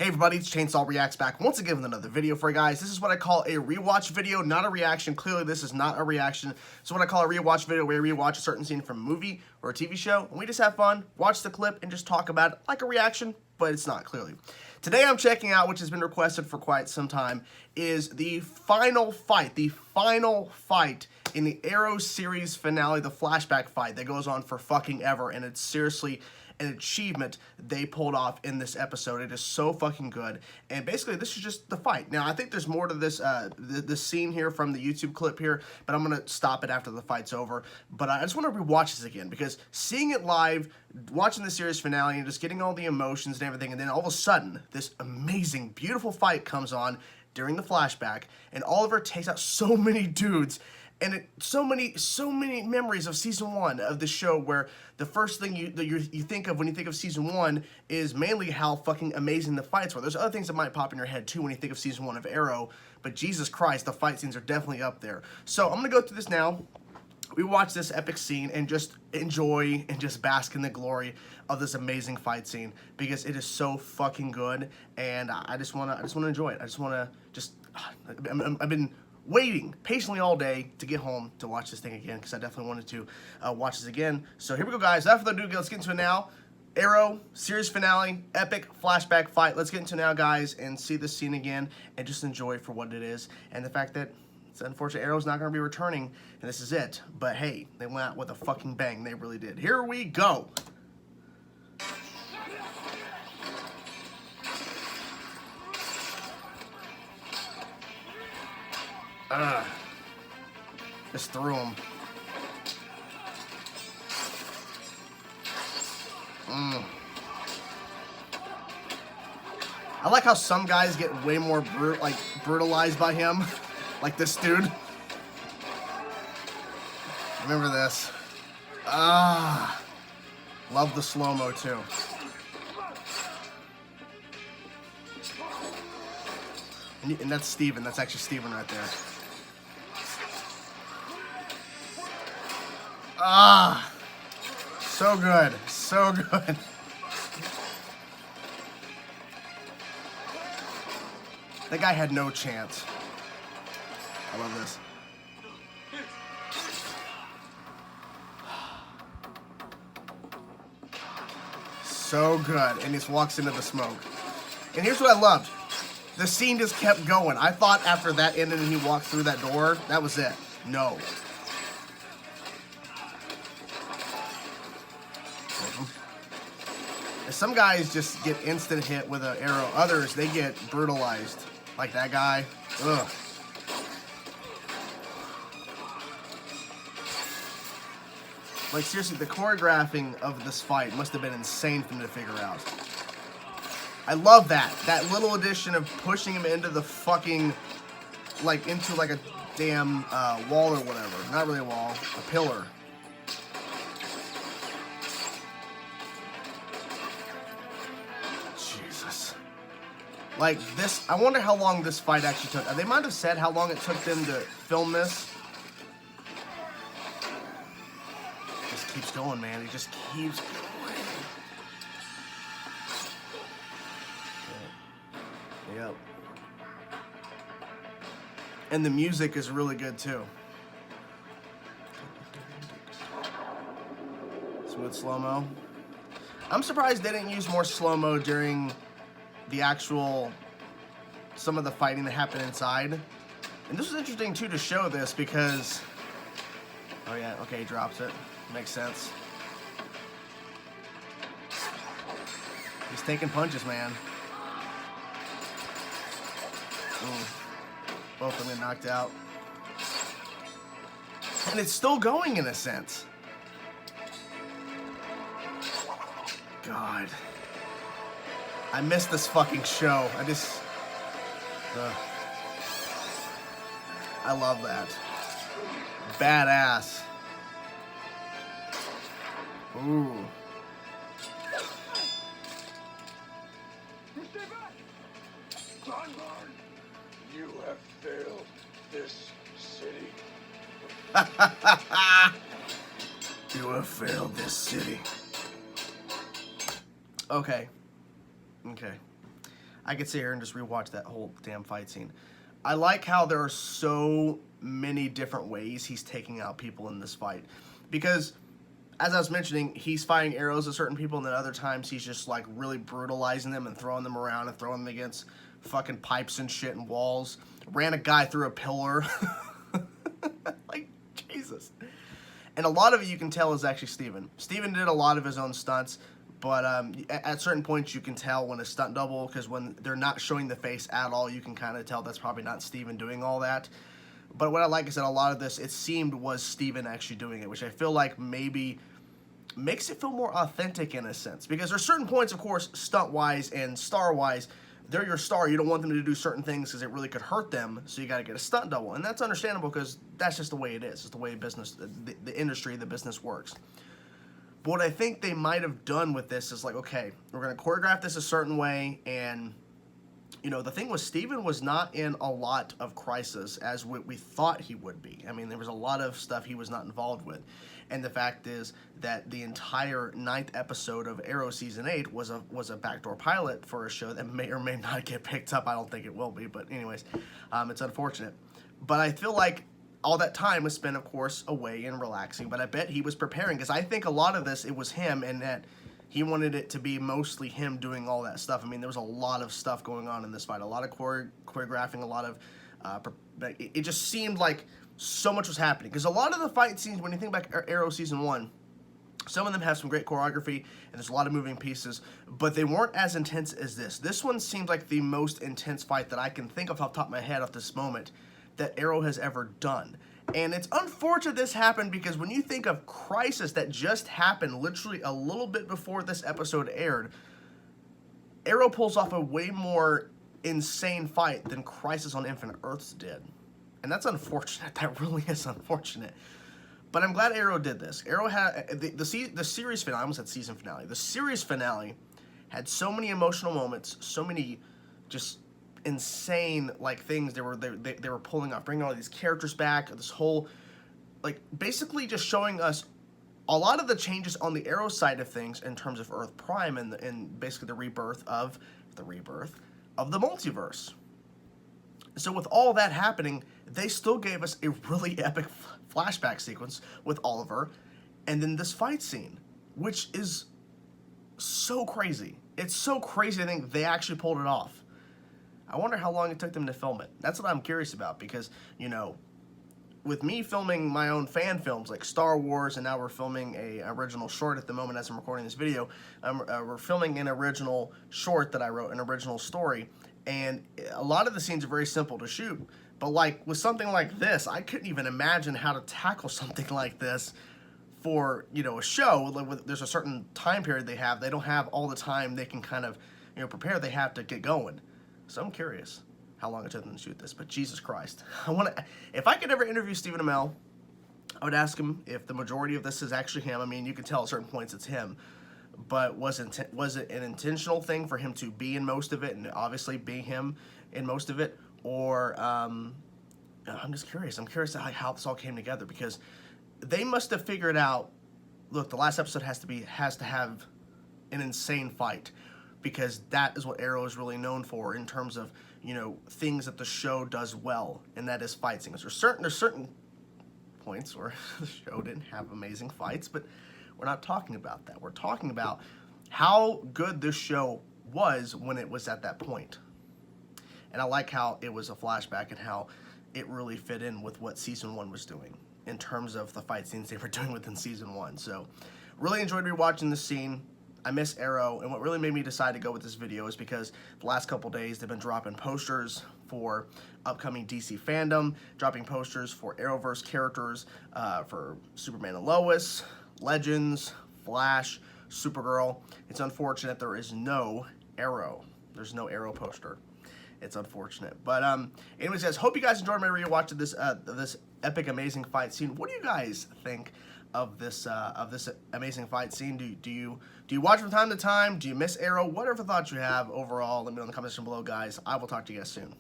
Hey everybody, it's Chainsaw Reacts back once again with another video for you guys. This is what I call a rewatch video, not a reaction. Clearly this is not a reaction. It's what I call a rewatch video where we rewatch a certain scene from a movie or a TV show, and we just have fun, watch the clip, and just talk about it like a reaction, but it's not clearly. Today I'm checking out, which has been requested for quite some time, is the final fight in the Arrow series finale, the Flashback fight that goes on for fucking ever, and it's seriously an achievement they pulled off in this episode. It is so fucking good, and basically this is just the fight. Now I think there's more to this the scene here from the YouTube clip here, but I'm gonna stop it after the fight's over. But I just want to rewatch this again because seeing it live, watching the series finale, and just getting all the emotions and everything, and then all of a sudden this amazing, beautiful fight comes on during the flashback, and Oliver takes out so many dudes. And so many memories of season 1 of the show, where the first thing you think of when you think of season 1 is mainly how fucking amazing the fights were. There's other things that might pop in your head too when you think of season 1 of Arrow, but Jesus Christ, the fight scenes are definitely up there. So I'm gonna go through this now. We watch this epic scene and just enjoy and just bask in the glory of this amazing fight scene because it is so fucking good, and I just wanna enjoy it. I've been waiting patiently all day to get home to watch this thing again because I definitely wanted to watch this again. So here we go, guys. Without further ado, let's get into it now. Arrow series finale, epic flashback fight. Let's get into it now, guys, and see this scene again and just enjoy it for what it is, and the fact that it's unfortunate Arrow's not going to be returning and this is it. But hey, they went out with a fucking bang. They really did. Here we go. Just threw him. I like how some guys get way more brutalized by him, like this dude. Remember this. Love the slow-mo too. And that's Steven. That's actually Steven right there. So good. So good. That guy had no chance. I love this. So good. And he just walks into the smoke. And here's what I loved. The scene just kept going. I thought after that ended and he walked through that door, that was it. No. Some guys just get instant hit with an arrow. Others, they get brutalized. Like that guy. Ugh. Like, seriously, the choreographing of this fight must have been insane for me to figure out. I love that. That little addition of pushing him into the fucking, into a damn wall or whatever. Not really a wall, a pillar. Jesus. Like this, I wonder how long this fight actually took. They might have said how long it took them to film this. Just keeps going, man. He just keeps going. Yep. And the music is really good too. Smooth slow-mo. I'm surprised they didn't use more slow-mo during the actual, some of the fighting that happened inside. And this was interesting too to show this because, oh yeah, okay, he drops it. Makes sense. He's taking punches, man. Both of them get knocked out. And it's still going in a sense. God. I miss this fucking show. I love that. Badass. Ooh. You have failed this city. You have failed this city. Okay. Okay. I could sit here and just rewatch that whole damn fight scene. I like how there are so many different ways he's taking out people in this fight. Because, as I was mentioning, he's firing arrows at certain people, and then other times he's just, like, really brutalizing them and throwing them around and throwing them against fucking pipes and shit and walls. Ran a guy through a pillar. Like, Jesus. And a lot of it you can tell is actually Steven. Steven did a lot of his own stunts. But at certain points, you can tell when a stunt double, because when they're not showing the face at all, you can kind of tell that's probably not Steven doing all that. But what I like is that a lot of this, it seemed, was Steven actually doing it, which I feel like maybe makes it feel more authentic in a sense. Because there's certain points, of course, stunt-wise and star-wise, they're your star. You don't want them to do certain things because it really could hurt them, so you got to get a stunt double. And that's understandable because that's just the way it is. It's the way business, the industry, the business works. But what I think they might have done with this is like, okay, we're going to choreograph this a certain way, and, you know, the thing was Steven was not in a lot of Crisis as we thought he would be. I mean, there was a lot of stuff he was not involved with. And the fact is that the entire 9th episode of Arrow Season 8 was a backdoor pilot for a show that may or may not get picked up. I don't think it will be, but anyways, it's unfortunate. But I feel like all that time was spent, of course, away and relaxing, but I bet he was preparing, because I think a lot of this, it was him, and that he wanted it to be mostly him doing all that stuff. I mean, there was a lot of stuff going on in this fight, a lot of choreographing, a lot of, it just seemed like so much was happening, because a lot of the fight scenes, when you think back Arrow Season 1, some of them have some great choreography, and there's a lot of moving pieces, but they weren't as intense as this. This one seemed like the most intense fight that I can think of off the top of my head at this moment that Arrow has ever done. And it's unfortunate this happened, because when you think of Crisis that just happened literally a little bit before this episode aired, Arrow pulls off a way more insane fight than Crisis on Infinite Earths did. And that's unfortunate. That really is unfortunate. But I'm glad Arrow did this. Arrow had the series finale. I almost said season finale. The series finale had so many emotional moments, so many just insane like things they were pulling off, bringing all these characters back, this whole, like, basically just showing us a lot of the changes on the Arrow side of things in terms of Earth Prime and basically the rebirth of the multiverse. So with all that happening, they still gave us a really epic flashback sequence with Oliver, and then this fight scene, which is so crazy. It's so crazy to think they actually pulled it off. I wonder how long it took them to film it. That's what I'm curious about, because, you know, with me filming my own fan films like Star Wars, and now we're filming a original short at the moment as I'm recording this video, we're filming an original short that I wrote, an original story, and a lot of the scenes are very simple to shoot. But like with something like this, I couldn't even imagine how to tackle something like this for, you know, a show. There's a certain time period they have. They don't have all the time they can kind of, you know, prepare. They have to get going. So I'm curious how long it took them to shoot this. But Jesus Christ, if I could ever interview Stephen Amell, I would ask him if the majority of this is actually him. I mean, you can tell at certain points it's him. But was it an intentional thing for him to be in most of it, and obviously be him in most of it? Or, I'm just curious. I'm curious how this all came together, because they must have figured out, look, the last episode has to have an insane fight, because that is what Arrow is really known for in terms of, you know, things that the show does well, and that is fight scenes. There's certain points where the show didn't have amazing fights, but we're not talking about that. We're talking about how good this show was when it was at that point. And I like how it was a flashback and how it really fit in with what Season 1 was doing in terms of the fight scenes they were doing within Season 1. So, really enjoyed rewatching this scene. I miss Arrow, and what really made me decide to go with this video is because the last couple days they've been dropping posters for upcoming DC fandom, dropping posters for Arrowverse characters, for Superman and Lois, Legends, Flash, Supergirl. It's unfortunate there is no Arrow. There's no Arrow poster. It's unfortunate. But anyways, guys, hope you guys enjoyed my rewatch of this epic, amazing fight scene. What do you guys think of this amazing fight scene? Do you watch from time to time? Do you miss Arrow? Whatever thoughts you have overall, let me know in the comments section below, guys. I will talk to you guys soon.